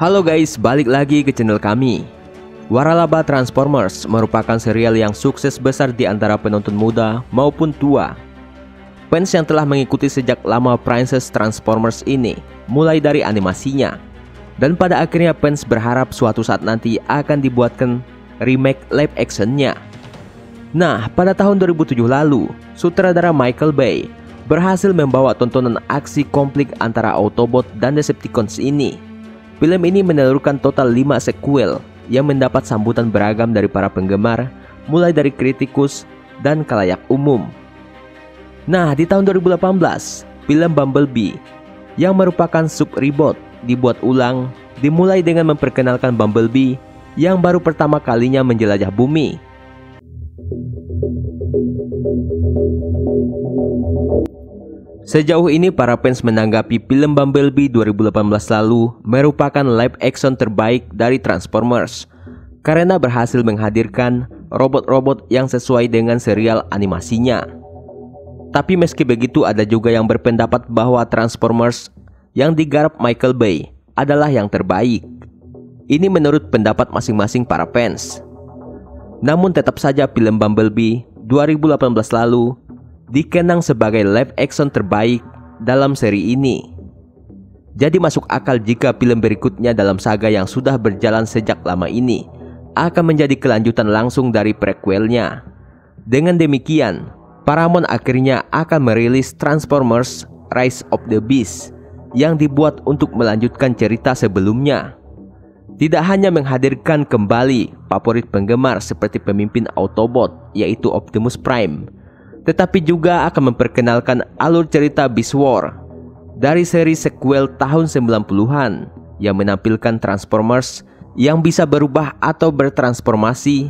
Halo guys, balik lagi ke channel kami. Waralaba Transformers merupakan serial yang sukses besar di antara penonton muda maupun tua. Fans yang telah mengikuti sejak lama Princess Transformers ini, mulai dari animasinya, dan pada akhirnya fans berharap suatu saat nanti akan dibuatkan remake live actionnya. Nah, pada tahun 2007 lalu, sutradara Michael Bay berhasil membawa tontonan aksi konflik antara Autobot dan Decepticons ini. Film ini menelurkan total 5 sequel yang mendapat sambutan beragam dari para penggemar, mulai dari kritikus dan khalayak umum. Nah, di tahun 2018, film Bumblebee yang merupakan sub-reboot dibuat ulang, dimulai dengan memperkenalkan Bumblebee yang baru pertama kalinya menjelajah bumi. Sejauh ini para fans menanggapi film Bumblebee 2018 lalu merupakan live action terbaik dari Transformers karena berhasil menghadirkan robot-robot yang sesuai dengan serial animasinya. Tapi meski begitu, ada juga yang berpendapat bahwa Transformers yang digarap Michael Bay adalah yang terbaik. Ini menurut pendapat masing-masing para fans. Namun tetap saja film Bumblebee 2018 lalu dikenang sebagai live action terbaik dalam seri ini. Jadi masuk akal jika film berikutnya dalam saga yang sudah berjalan sejak lama ini akan menjadi kelanjutan langsung dari prequelnya. Dengan demikian, Paramount akhirnya akan merilis Transformers Rise of the Beasts yang dibuat untuk melanjutkan cerita sebelumnya. Tidak hanya menghadirkan kembali favorit penggemar seperti pemimpin Autobot yaitu Optimus Prime, tetapi juga akan memperkenalkan alur cerita Beast War dari seri sequel tahun 90-an yang menampilkan Transformers yang bisa berubah atau bertransformasi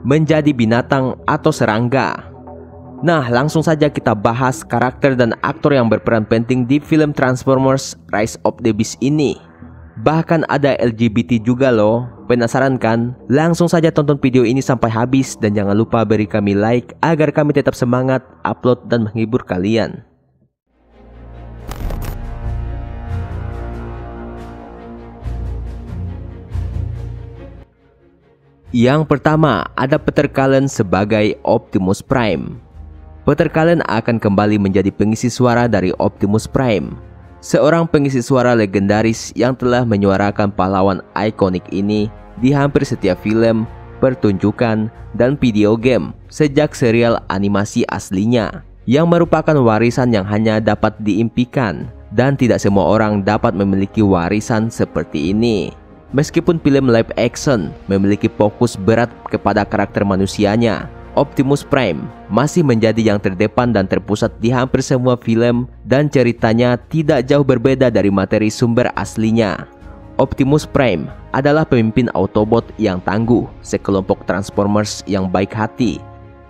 menjadi binatang atau serangga. Nah, langsung saja kita bahas karakter dan aktor yang berperan penting di film Transformers Rise of the Beasts ini. Bahkan ada LGBT juga loh. Penasaran kan? Langsung saja tonton video ini sampai habis dan jangan lupa beri kami like agar kami tetap semangat upload dan menghibur kalian. Yang pertama, ada Peter Cullen sebagai Optimus Prime. Peter Cullen akan kembali menjadi pengisi suara dari Optimus Prime, seorang pengisi suara legendaris yang telah menyuarakan pahlawan ikonik ini di hampir setiap film, pertunjukan, dan video game sejak serial animasi aslinya, yang merupakan warisan yang hanya dapat diimpikan dan tidak semua orang dapat memiliki warisan seperti ini. Meskipun film live action memiliki fokus berat kepada karakter manusianya, Optimus Prime masih menjadi yang terdepan dan terpusat di hampir semua film dan ceritanya tidak jauh berbeda dari materi sumber aslinya. Optimus Prime adalah pemimpin Autobot yang tangguh, sekelompok Transformers yang baik hati,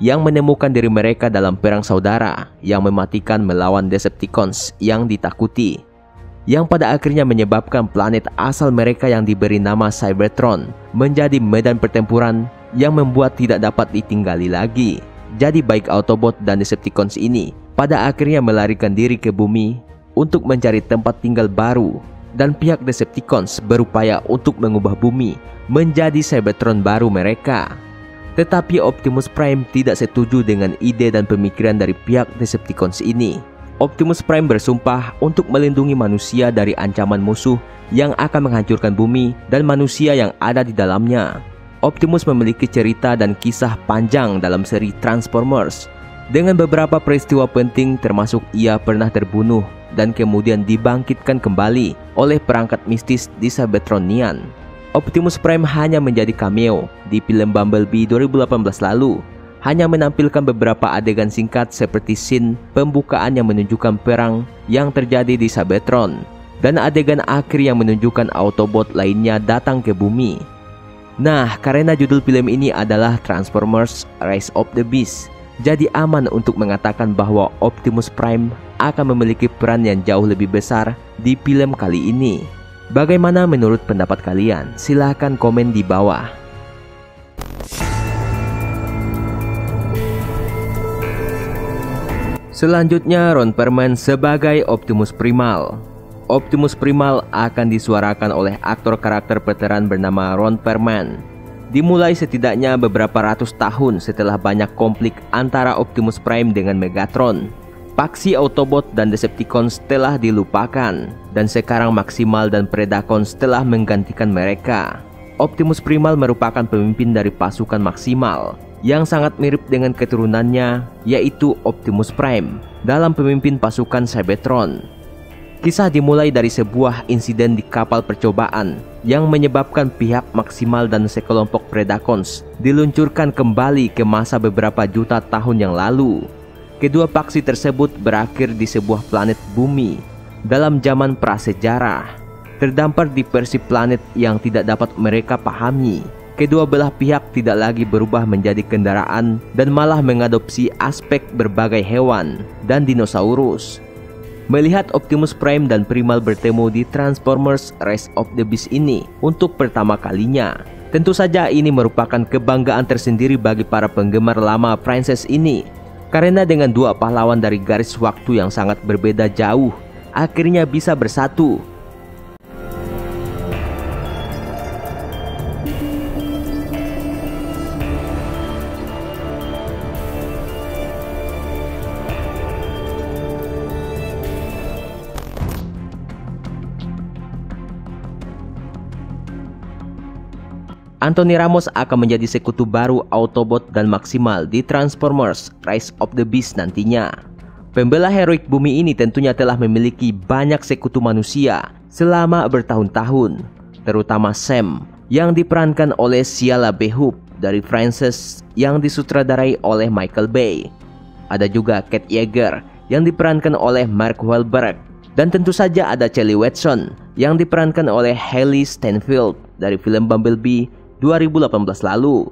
yang menemukan diri mereka dalam perang saudara yang mematikan melawan Decepticons yang ditakuti, yang pada akhirnya menyebabkan planet asal mereka yang diberi nama Cybertron menjadi medan pertempuran yang membuat tidak dapat ditinggali lagi. Jadi baik Autobot dan Decepticons ini pada akhirnya melarikan diri ke bumi untuk mencari tempat tinggal baru, dan pihak Decepticons berupaya untuk mengubah bumi menjadi Cybertron baru mereka. Tetapi Optimus Prime tidak setuju dengan ide dan pemikiran dari pihak Decepticons ini. Optimus Prime bersumpah untuk melindungi manusia dari ancaman musuh yang akan menghancurkan bumi dan manusia yang ada di dalamnya. Optimus memiliki cerita dan kisah panjang dalam seri Transformers, dengan beberapa peristiwa penting termasuk ia pernah terbunuh dan kemudian dibangkitkan kembali oleh perangkat mistis di Cybertronian. Optimus Prime hanya menjadi cameo di film Bumblebee 2018 lalu, hanya menampilkan beberapa adegan singkat seperti scene pembukaan yang menunjukkan perang yang terjadi di Cybertron, dan adegan akhir yang menunjukkan Autobot lainnya datang ke bumi. Nah, karena judul film ini adalah Transformers Rise of the Beasts, jadi aman untuk mengatakan bahwa Optimus Prime akan memiliki peran yang jauh lebih besar di film kali ini. Bagaimana menurut pendapat kalian? Silahkan komen di bawah. Selanjutnya, Ron Perlman sebagai Optimus Primal. Optimus Primal akan disuarakan oleh aktor karakter veteran bernama Ron Perlman. Dimulai setidaknya beberapa ratus tahun setelah banyak konflik antara Optimus Prime dengan Megatron. Paksi Autobot dan Decepticons telah dilupakan, dan sekarang Maximal dan Predacons telah menggantikan mereka. Optimus Primal merupakan pemimpin dari pasukan Maximal yang sangat mirip dengan keturunannya, yaitu Optimus Prime dalam pemimpin pasukan Cybertron. Kisah dimulai dari sebuah insiden di kapal percobaan yang menyebabkan pihak Maximal dan sekelompok Predacons diluncurkan kembali ke masa beberapa juta tahun yang lalu. Kedua paksi tersebut berakhir di sebuah planet bumi dalam zaman prasejarah, terdampar di versi planet yang tidak dapat mereka pahami. Kedua belah pihak tidak lagi berubah menjadi kendaraan dan malah mengadopsi aspek berbagai hewan dan dinosaurus. Melihat Optimus Prime dan Primal bertemu di Transformers Rise of the Beast ini untuk pertama kalinya, tentu saja ini merupakan kebanggaan tersendiri bagi para penggemar lama franchise ini. Karena dengan dua pahlawan dari garis waktu yang sangat berbeda jauh, akhirnya bisa bersatu. Anthony Ramos akan menjadi sekutu baru Autobot dan Maximal di Transformers Rise of the Beast nantinya. Pembela heroik bumi ini tentunya telah memiliki banyak sekutu manusia selama bertahun-tahun, terutama Sam yang diperankan oleh Shia LaBeouf dari franchise yang disutradarai oleh Michael Bay. Ada juga Kate Yeager yang diperankan oleh Mark Wahlberg, dan tentu saja ada Charlie Watson yang diperankan oleh Hailee Steinfeld dari film Bumblebee 2018 lalu.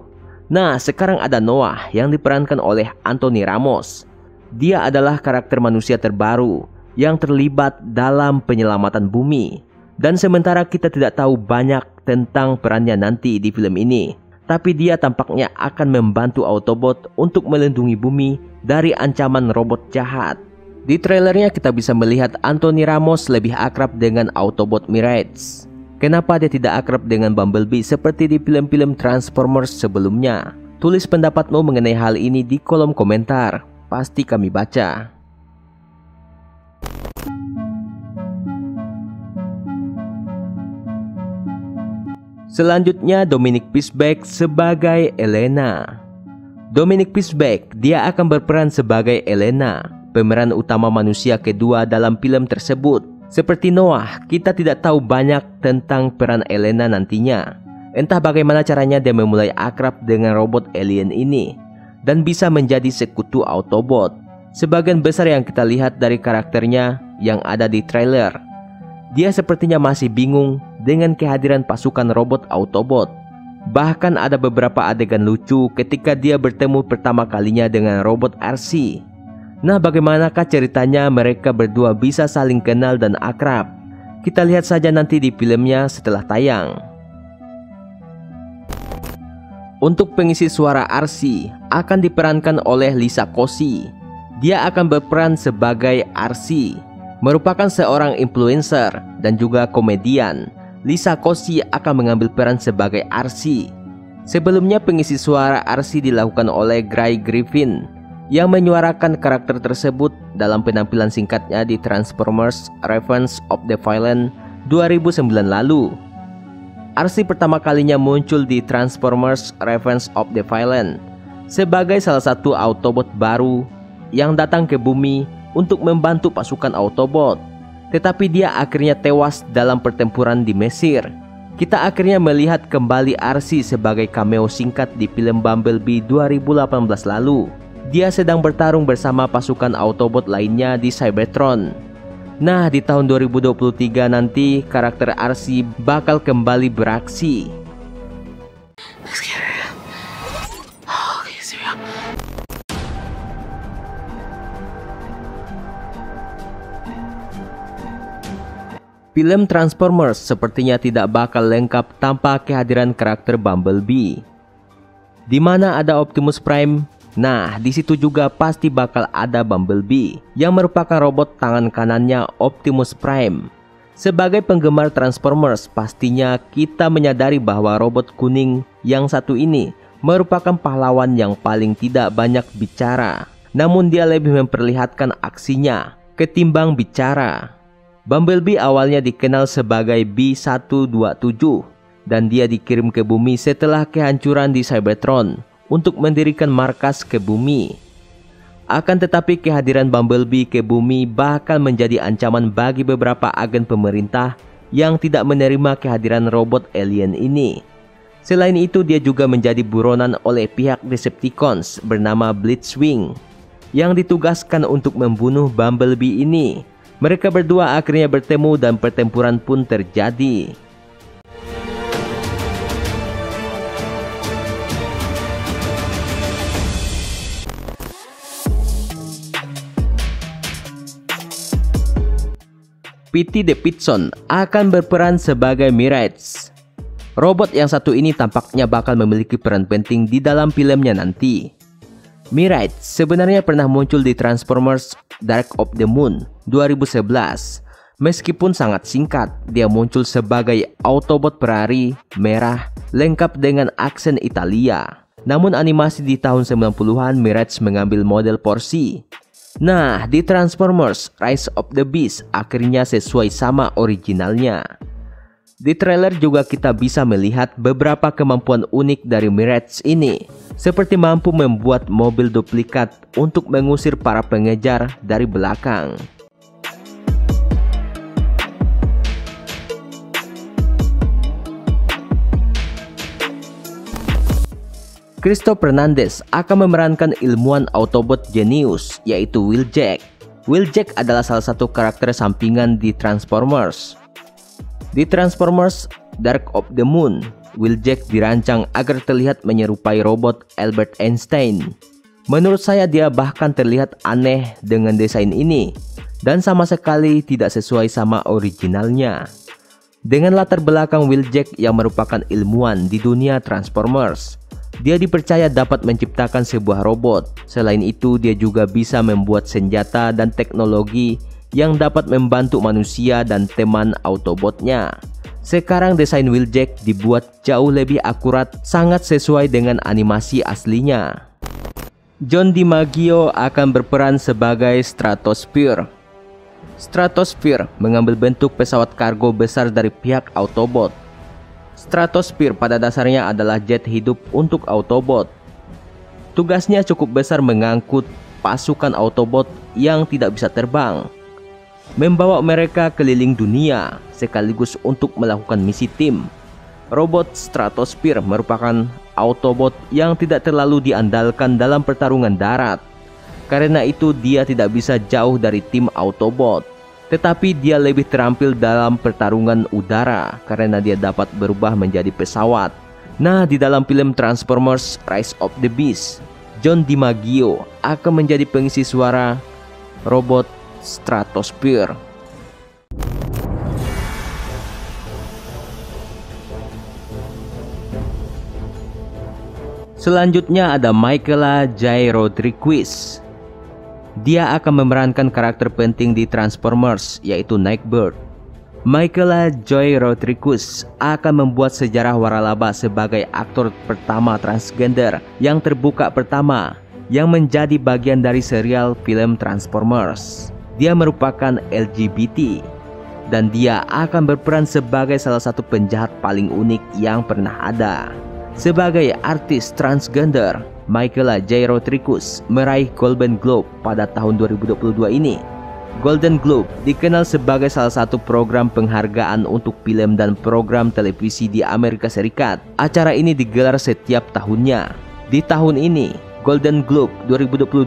Nah, sekarang ada Noah yang diperankan oleh Anthony Ramos. Dia adalah karakter manusia terbaru yang terlibat dalam penyelamatan bumi. Dan sementara kita tidak tahu banyak tentang perannya nanti di film ini, tapi dia tampaknya akan membantu Autobot untuk melindungi bumi dari ancaman robot jahat. Di trailernya kita bisa melihat Anthony Ramos lebih akrab dengan Autobot Mirage. Kenapa dia tidak akrab dengan Bumblebee seperti di film-film Transformers sebelumnya? Tulis pendapatmu mengenai hal ini di kolom komentar. Pasti kami baca. Selanjutnya Dominic Fishback sebagai Elena. Dominic Fishback, dia akan berperan sebagai Elena, pemeran utama manusia kedua dalam film tersebut. Seperti Noah, kita tidak tahu banyak tentang peran Elena nantinya. Entah bagaimana caranya dia memulai akrab dengan robot alien ini dan bisa menjadi sekutu Autobot. Sebagian besar yang kita lihat dari karakternya yang ada di trailer, dia sepertinya masih bingung dengan kehadiran pasukan robot Autobot. Bahkan ada beberapa adegan lucu ketika dia bertemu pertama kalinya dengan robot RC. Nah, bagaimanakah ceritanya mereka berdua bisa saling kenal dan akrab? Kita lihat saja nanti di filmnya setelah tayang. Untuk pengisi suara RC akan diperankan oleh Lisa Koshy. Dia akan berperan sebagai RC, merupakan seorang influencer dan juga komedian. Lisa Koshy akan mengambil peran sebagai RC. Sebelumnya pengisi suara RC dilakukan oleh Guy Griffin yang menyuarakan karakter tersebut dalam penampilan singkatnya di Transformers Revenge of the Villain 2009 lalu. RC pertama kalinya muncul di Transformers Revenge of the Villain sebagai salah satu Autobot baru yang datang ke bumi untuk membantu pasukan Autobot. Tetapi dia akhirnya tewas dalam pertempuran di Mesir. Kita akhirnya melihat kembali RC sebagai cameo singkat di film Bumblebee 2018 lalu. Dia sedang bertarung bersama pasukan Autobot lainnya di Cybertron. Nah, di tahun 2023 nanti karakter RC bakal kembali beraksi. Film Transformers sepertinya tidak bakal lengkap tanpa kehadiran karakter Bumblebee. Di mana ada Optimus Prime, nah di situ juga pasti bakal ada Bumblebee yang merupakan robot tangan kanannya Optimus Prime. Sebagai penggemar Transformers, pastinya kita menyadari bahwa robot kuning yang satu ini merupakan pahlawan yang paling tidak banyak bicara. Namun dia lebih memperlihatkan aksinya ketimbang bicara. Bumblebee awalnya dikenal sebagai B-127 dan dia dikirim ke bumi setelah kehancuran di Cybertron untuk mendirikan markas ke bumi. Akan tetapi kehadiran Bumblebee ke bumi bahkan menjadi ancaman bagi beberapa agen pemerintah yang tidak menerima kehadiran robot alien ini. Selain itu, dia juga menjadi buronan oleh pihak Decepticons bernama Blitzwing yang ditugaskan untuk membunuh Bumblebee ini. Mereka berdua akhirnya bertemu dan pertempuran pun terjadi. Pete Davidson akan berperan sebagai Mirage. Robot yang satu ini tampaknya bakal memiliki peran penting di dalam filmnya nanti. Mirage sebenarnya pernah muncul di Transformers Dark of the Moon 2011. Meskipun sangat singkat, dia muncul sebagai Autobot Ferrari merah lengkap dengan aksen Italia. Namun animasi di tahun 90-an, Mirage mengambil model porsi. Nah, di Transformers Rise of the Beast akhirnya sesuai sama originalnya. Di trailer juga kita bisa melihat beberapa kemampuan unik dari Mirage ini, seperti mampu membuat mobil duplikat untuk mengusir para pengejar dari belakang. Christoph Hernandez akan memerankan ilmuwan Autobot jenius, yaitu Wheeljack. Wheeljack adalah salah satu karakter sampingan di Transformers. Di Transformers Dark of the Moon, Wheeljack dirancang agar terlihat menyerupai robot Albert Einstein. Menurut saya dia bahkan terlihat aneh dengan desain ini, dan sama sekali tidak sesuai sama originalnya. Dengan latar belakang Wheeljack yang merupakan ilmuwan di dunia Transformers, dia dipercaya dapat menciptakan sebuah robot. Selain itu, dia juga bisa membuat senjata dan teknologi yang dapat membantu manusia dan teman Autobotnya. Sekarang desain Wheeljack dibuat jauh lebih akurat, sangat sesuai dengan animasi aslinya. John DiMaggio akan berperan sebagai Stratosphere. Stratosphere mengambil bentuk pesawat kargo besar dari pihak Autobot. Stratosphere pada dasarnya adalah jet hidup untuk Autobot. Tugasnya cukup besar mengangkut pasukan Autobot yang tidak bisa terbang, membawa mereka keliling dunia sekaligus untuk melakukan misi tim. Robot Stratosphere merupakan Autobot yang tidak terlalu diandalkan dalam pertarungan darat. Karena itu dia tidak bisa jauh dari tim Autobot. Tetapi dia lebih terampil dalam pertarungan udara karena dia dapat berubah menjadi pesawat. Nah, di dalam film Transformers Rise of the Beast, John DiMaggio akan menjadi pengisi suara robot Stratosphere. Selanjutnya ada Michaela J. Rodriguez. Dia akan memerankan karakter penting di Transformers, yaitu Nightbird. Michaela Joy Rodriguez akan membuat sejarah waralaba sebagai aktor pertama transgender yang terbuka pertama yang menjadi bagian dari serial film Transformers. Dia merupakan LGBT dan dia akan berperan sebagai salah satu penjahat paling unik yang pernah ada. Sebagai artis transgender, Michaela J. Rodriguez meraih Golden Globe pada tahun 2022 ini. Golden Globe dikenal sebagai salah satu program penghargaan untuk film dan program televisi di Amerika Serikat. Acara ini digelar setiap tahunnya. Di tahun ini, Golden Globe 2022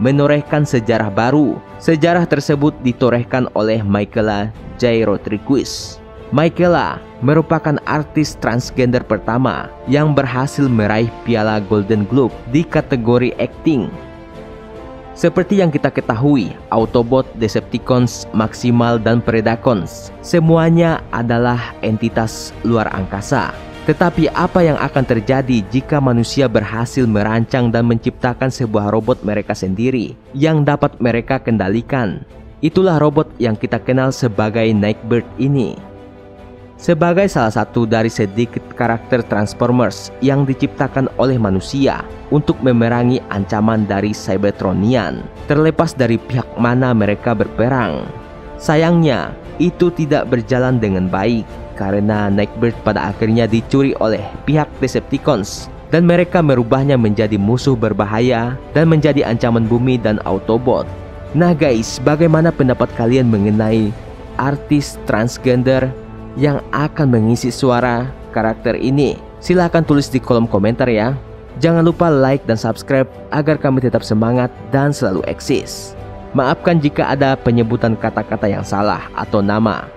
menorehkan sejarah baru. Sejarah tersebut ditorehkan oleh Michaela J. Rodriguez. Michaela merupakan artis transgender pertama yang berhasil meraih piala Golden Globe di kategori acting. Seperti yang kita ketahui, Autobot, Decepticons, Maximal, dan Predacons semuanya adalah entitas luar angkasa. Tetapi apa yang akan terjadi jika manusia berhasil merancang dan menciptakan sebuah robot mereka sendiri yang dapat mereka kendalikan? Itulah robot yang kita kenal sebagai Nightbird ini. Sebagai salah satu dari sedikit karakter Transformers yang diciptakan oleh manusia untuk memerangi ancaman dari Cybertronian, terlepas dari pihak mana mereka berperang. Sayangnya, itu tidak berjalan dengan baik karena Nightbird pada akhirnya dicuri oleh pihak Decepticons dan mereka merubahnya menjadi musuh berbahaya dan menjadi ancaman bumi dan Autobot. Nah guys, bagaimana pendapat kalian mengenai artis transgender yang akan mengisi suara karakter ini? Silahkan tulis di kolom komentar ya. Jangan lupa like dan subscribe agar kami tetap semangat dan selalu eksis. Maafkan jika ada penyebutan kata-kata yang salah atau nama.